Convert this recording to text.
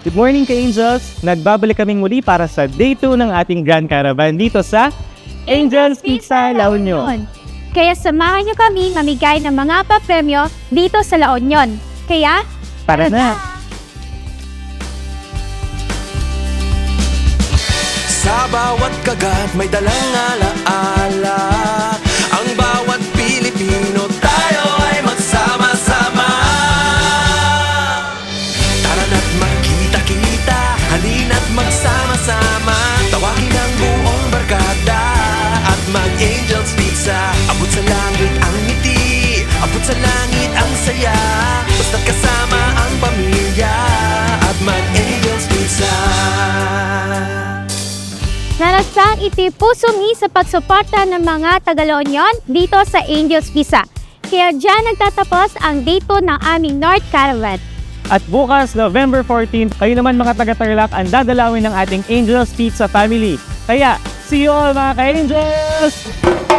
Good morning ka-Angels! Nagbabalik kaming muli para sa Day 2 ng ating Grand Caravan dito sa Angels Pizza, La Union. Kaya samahan niyo kami mamigay ng mga papremyo dito sa La Union. Kaya, Tara na! Sa bawat kagat may dalang alaala. Ang bawat Pilipino tayo ay magsama-sama. Tara na't magkita-kita, halina't magsama-sama. Tawagin ang buong barkada at mag-Angels Pizza. Abot sa langit ang ngiti, abot sa langit ang saya. Basta't kasama ang pamilya at mag-Angels Pizza. narasang itipuso sa pagsuporta ng mga Taga-La Union dito sa Angels Pizza. Kaya dyan nagtatapos ang Day 2 ng aming North Caravan. At bukas, November 14, kayo naman mga taga-Tarlac ang dadalawin ng ating Angels Pizza family. Kaya, see you all mga ka-Angels!